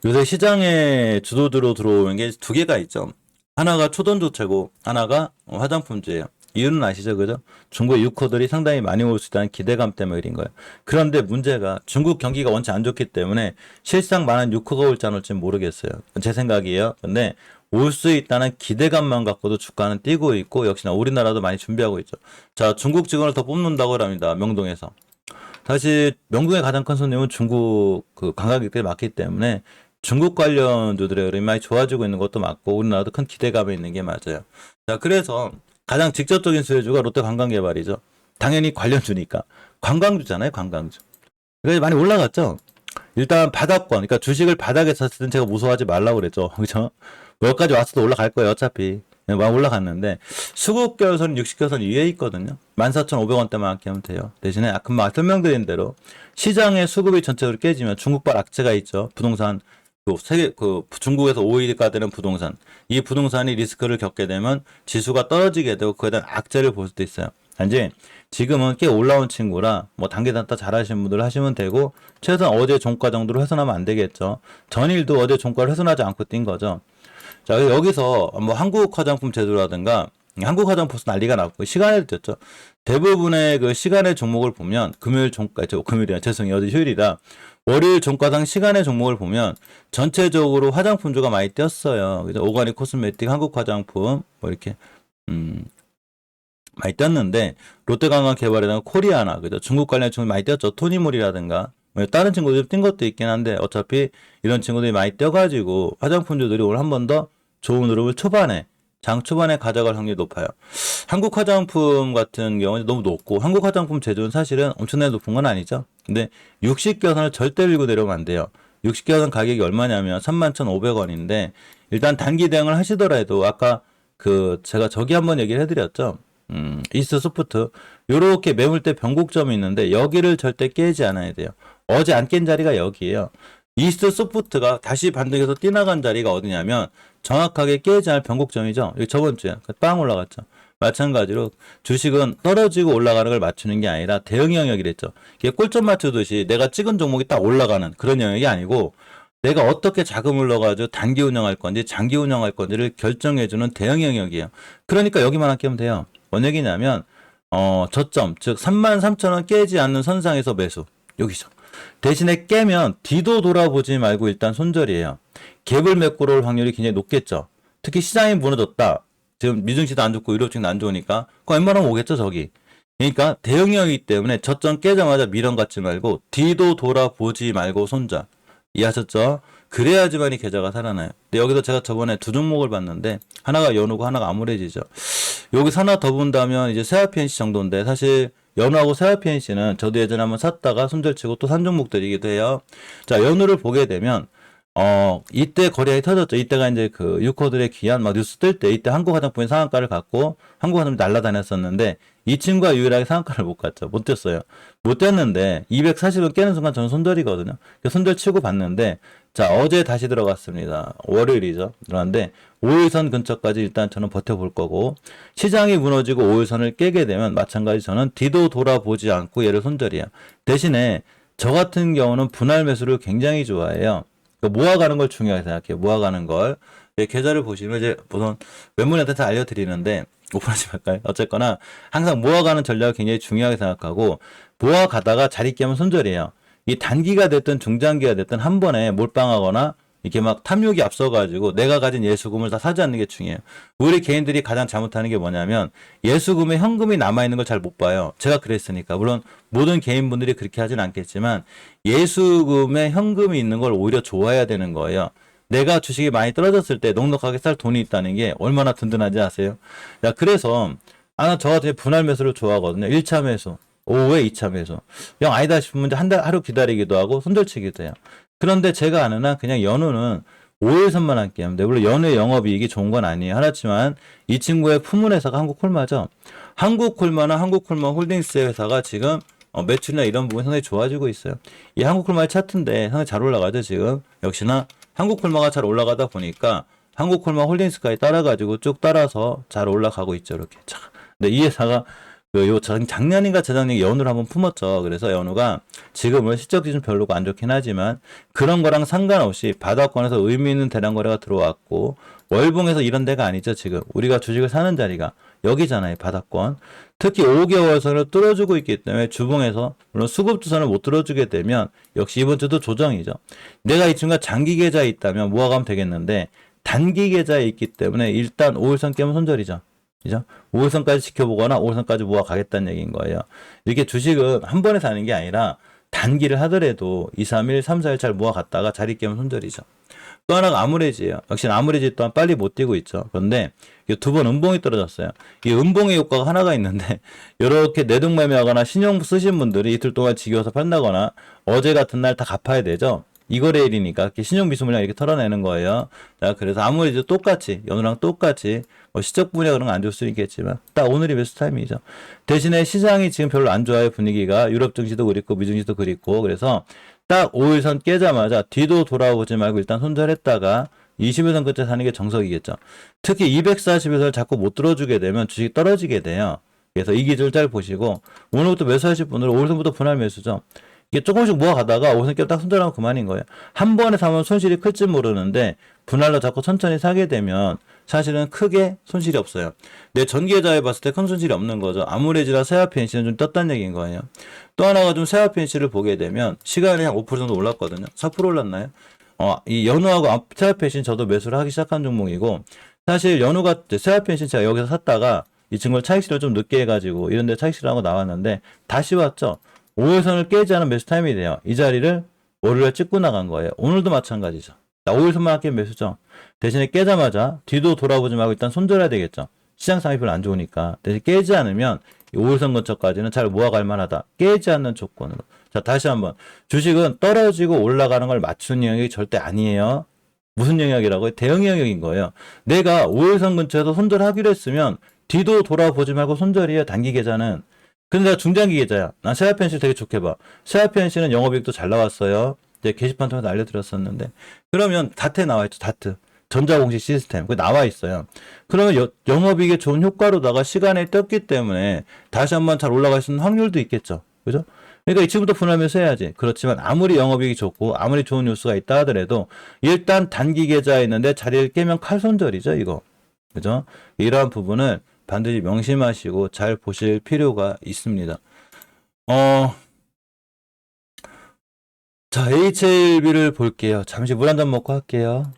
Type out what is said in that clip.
요새 시장에 주도주로 들어오는 게 두 개가 있죠. 하나가 초전도체고 하나가 화장품주예요. 이유는 아시죠? 그죠? 중국의 유코들이 상당히 많이 올 수 있다는 기대감 때문에 그린 거예요. 그런데 문제가 중국 경기가 원체 안 좋기 때문에 실상 많은 유코가 올지 안 올지 모르겠어요. 제 생각이에요. 근데 올 수 있다는 기대감만 갖고도 주가는 뛰고 있고 역시나 우리나라도 많이 준비하고 있죠. 자, 중국 직원을 더 뽑는다고 합니다. 명동에서. 사실 명동의 가장 큰 손님은 중국 그 관광객들이 많기 때문에 중국 관련주들의 흐름이 많이 좋아지고 있는 것도 맞고 우리나라도 큰 기대감이 있는 게 맞아요. 자, 그래서 가장 직접적인 수혜주가 롯데관광개발이죠. 당연히 관련주니까. 관광주잖아요, 관광주. 그래서 많이 올라갔죠. 일단 바닥권, 그러니까 주식을 바닥에 샀을 땐 제가 무서워하지 말라고 그랬죠. 그죠? 여기까지 왔어도 올라갈 거예요, 어차피. 막 올라갔는데 수급결선 60결선 위에 있거든요. 14,500원대만 하면 돼요. 대신에 아까 설명드린 대로 시장의 수급이 전체적으로 깨지면 중국발 악재가 있죠. 부동산 세계 중국에서 5위가 되는 부동산, 이 부동산이 리스크를 겪게 되면 지수가 떨어지게 되고 그에 대한 악재를 볼 수도 있어요. 단지 지금은 꽤 올라온 친구라 뭐 단기 단타 잘하시는 분들 하시면 되고 최소한 어제 종가 정도로 훼손하면 안 되겠죠. 전일도 어제 종가를 훼손하지 않고 뛴 거죠. 자, 여기서 뭐 한국 화장품 제조라든가 한국 화장품 난리가 났고 시간에도 됐죠. 대부분의 그 시간의 종목을 보면 금요일 종가, 금요일이야 죄송해요, 어제 휴일이라 월요일 종가상 시간의 종목을 보면 전체적으로 화장품주가 많이 뛰었어요. 그죠? 오가닉 코스메틱, 한국 화장품 뭐 이렇게 많이 뛰었는데 롯데관광개발이나 코리아나 그죠? 중국 관련 친구 많이 뛰었죠. 토니몰이라든가 뭐 다른 친구들 뛴 것도 있긴 한데 어차피 이런 친구들이 많이 뛰어가지고 화장품주들이 오늘 한 번 더 좋은 흐름을 장 초반에 가져갈 확률이 높아요. 한국 화장품 같은 경우는 너무 높고 한국 화장품 제조는 사실은 엄청나게 높은 건 아니죠. 근데 60개선을 절대 밀고 내려오면 안 돼요. 60개선 가격이 얼마냐면 31,500원인데 일단 단기 대응을 하시더라도 아까 제가 저기 한번 얘기를 해드렸죠. 이스트 소프트 요렇게 매물대 변곡점이 있는데 여기를 절대 깨지 않아야 돼요. 어제 안 깬 자리가 여기에요. 이스트 소프트가 다시 반등해서 뛰어나간 자리가 어디냐면 정확하게 깨지 않을 변곡점이죠. 저번 주에 빵 올라갔죠. 마찬가지로 주식은 떨어지고 올라가는 걸 맞추는 게 아니라 대응 영역이랬죠. 이게 꿀점 맞추듯이 내가 찍은 종목이 딱 올라가는 그런 영역이 아니고 내가 어떻게 자금을 넣어가지고 단기 운영할 건지 장기 운영할 건지를 결정해주는 대응 영역이에요. 그러니까 여기만 안 깨면 돼요. 뭔 얘기냐면 저점 즉 33,000원 깨지 않는 선상에서 매수 여기죠. 대신에 깨면 뒤도 돌아보지 말고 일단 손절이에요. 갭을 메고 올 확률이 굉장히 높겠죠. 특히 시장이 무너졌다. 지금 미증시도 안 좋고 의료증도 안 좋으니까 그거 웬만하면 오겠죠 저기. 그러니까 대응형이기 때문에 저점 깨자마자 미련 갖지 말고 뒤도 돌아보지 말고 손절. 이해하셨죠? 그래야지만 이 계좌가 살아나요. 근데 여기서 제가 저번에 두 종목을 봤는데 하나가 연우고 하나가 아무래지죠. 여기서 하나 더 본다면 이제 세아피엔시 정도인데 사실 연우하고 세아피엔시는 저도 예전에 한번 샀다가 손절치고 또 산 종목들이기도 해요. 자, 연우를 보게 되면 이때 거래가 터졌죠. 이때가 이제 그 유코들의 귀한 막 뉴스 뜰 때 이때 한국 화장품이 상한가를 갔고 한국 화장품이 날라다녔었는데 이 친구가 유일하게 상한가를 못 갔죠. 못 뛰었어요. 못 뛰었는데 240원 깨는 순간 저는 손절이거든요. 손절 치고 봤는데 자, 어제 다시 들어갔습니다. 월요일이죠. 그런데 5일선 근처까지 일단 저는 버텨볼 거고 시장이 무너지고 5일선을 깨게 되면 마찬가지 저는 뒤도 돌아보지 않고 얘를 손절이에요. 대신에 저 같은 경우는 분할 매수를 굉장히 좋아해요. 모아가는 걸 중요하게 생각해요. 모아가는 걸. 계좌를 보시면 이제 우선 웬만한테 다 알려드리는데 오픈하지 말까요? 어쨌거나 항상 모아가는 전략을 굉장히 중요하게 생각하고 모아가다가 자리 깨면 손절이에요. 이 단기가 됐든 중장기가 됐든 한 번에 몰빵하거나 이렇게 막 탐욕이 앞서가지고 내가 가진 예수금을 다 사지 않는 게 중요해요. 우리 개인들이 가장 잘못하는 게 뭐냐면 예수금에 현금이 남아있는 걸 잘 못 봐요. 제가 그랬으니까. 물론 모든 개인분들이 그렇게 하진 않겠지만 예수금에 현금이 있는 걸 오히려 좋아해야 되는 거예요. 내가 주식이 많이 떨어졌을 때 넉넉하게 살 돈이 있다는 게 얼마나 든든하지 아세요? 야, 그래서 저 같은 분할 매수를 좋아하거든요. 1차 매수. 오후에 2차 매수. 영 아니다 싶으면 이제 한 달, 하루 기다리기도 하고 손절치기도 해요. 그런데 제가 아는 한 그냥 연우는 5일선만 할게요. 물론 연우의 영업이익이 좋은 건 아니에요. 하나지만 이 친구의 품은 회사가 한국콜마죠. 한국콜마나 한국콜마 홀딩스의 회사가 지금 매출이나 이런 부분이 상당히 좋아지고 있어요. 이 한국콜마의 차트인데 상당히 잘 올라가죠 지금. 역시나 한국콜마가 잘 올라가다 보니까 한국콜마 홀딩스까지 따라가지고 쭉 따라서 잘 올라가고 있죠 이렇게. 자, 근데 이 회사가 작년인가 재작년에 연우를 한번 품었죠. 그래서 연우가 지금은 실적 기준 별로고 안 좋긴 하지만 그런 거랑 상관없이 바닥권에서 의미 있는 대량 거래가 들어왔고 월봉에서 이런 데가 아니죠. 지금 우리가 주식을 사는 자리가 여기잖아요. 바닥권. 특히 5개월선을 뚫어주고 있기 때문에 주봉에서 물론 수급주선을 못 뚫어주게 되면 역시 이번 주도 조정이죠. 내가 이 친구가 장기 계좌에 있다면 모아가면 되겠는데 단기 계좌에 있기 때문에 일단 5일선 깨면 손절이죠. 그죠? 5일선까지 지켜보거나 5일선까지 모아가겠다는 얘기인 거예요. 이렇게 주식은 한 번에 사는 게 아니라 단기를 하더라도 2, 3일, 3, 4일 잘 모아갔다가 자리 깨면 손절이죠. 또 하나가 아무레지예요. 역시 아무레지 또한 빨리 못 뛰고 있죠. 그런데 두 번 음봉이 떨어졌어요. 이 음봉의 효과가 하나가 있는데 이렇게 내동 매매하거나 신용 쓰신 분들이 이틀 동안 지겨워서 판다거나 어제 같은 날 다 갚아야 되죠. 이거래일이니까 신용 미수 물량 이렇게 털어내는 거예요. 자, 그래서 아무래도 똑같이 연우랑 똑같이 시적 분야 그런 건 안 좋을 수 있겠지만 딱 오늘이 베스트 타임이죠. 대신에 시장이 지금 별로 안 좋아요. 분위기가 유럽 증시도 그립고 미증시도 그립고 그래서 딱 5일선 깨자마자 뒤도 돌아보지 말고 일단 손절했다가 20일선 끝에 사는 게 정석이겠죠. 특히 240일선을 자꾸 못 들어주게 되면 주식이 떨어지게 돼요. 그래서 이 기준을 잘 보시고 오늘부터 매수하실 분들은 5일선부터 분할 매수죠. 이게 조금씩 모아가다가 5일선 깨면 딱 손절하면 그만인 거예요. 한 번에 사면 손실이 클지 모르는데 분할로 자꾸 천천히 사게 되면 사실은 크게 손실이 없어요. 내 전계좌에 봤을 때 큰 손실이 없는 거죠. 아무래지라 세아펜시는 좀 떴다는 얘기인 거예요. 또 하나가 좀 세아펜시를 보게 되면 시간이 한 5% 정도 올랐거든요. 4% 올랐나요? 이 연우하고 세아펜시 저도 매수를 하기 시작한 종목이고 사실 연우가 세아펜시 제가 여기서 샀다가 이 친구를 차익실을 좀 늦게 해가지고 이런 데 차익실을 하고 나왔는데 다시 왔죠. 5일선을 깨지 않은 매수 타임이 돼요. 이 자리를 월요일에 찍고 나간 거예요. 오늘도 마찬가지죠. 5일선만 할게 매수죠. 대신에 깨자마자 뒤도 돌아보지 말고 일단 손절해야 되겠죠. 시장 상황이 별로 안 좋으니까. 대신 깨지 않으면 5일선 근처까지는 잘 모아갈 만하다. 깨지 않는 조건으로. 자, 다시 한번. 주식은 떨어지고 올라가는 걸 맞추는 영역이 절대 아니에요. 무슨 영역이라고요? 대형 영역인 거예요. 내가 5일선 근처에서 손절하기로 했으면 뒤도 돌아보지 말고 손절이에요. 단기 계좌는. 근데 내가 중장기 계좌야. 난 세아펜시 되게 좋게 봐. 세아펜시는 영업이익도 잘 나왔어요. 이제 게시판 통해서 알려드렸었는데. 그러면 다트에 나와 있죠. 다트. 전자공시 시스템. 그게 나와 있어요. 그러면 영업이익에 좋은 효과로다가 시간에 떴기 때문에 다시 한번 잘 올라갈 수 있는 확률도 있겠죠. 그죠? 그러니까 이 친구도 분할매수 해야지. 그렇지만 아무리 영업이익이 좋고 아무리 좋은 뉴스가 있다 하더라도 일단 단기 계좌에 있는데 자리를 깨면 칼손절이죠. 이거. 그죠? 이러한 부분을 반드시 명심하시고 잘 보실 필요가 있습니다. 자, HLB를 볼게요. 잠시 물 한 잔 먹고 할게요.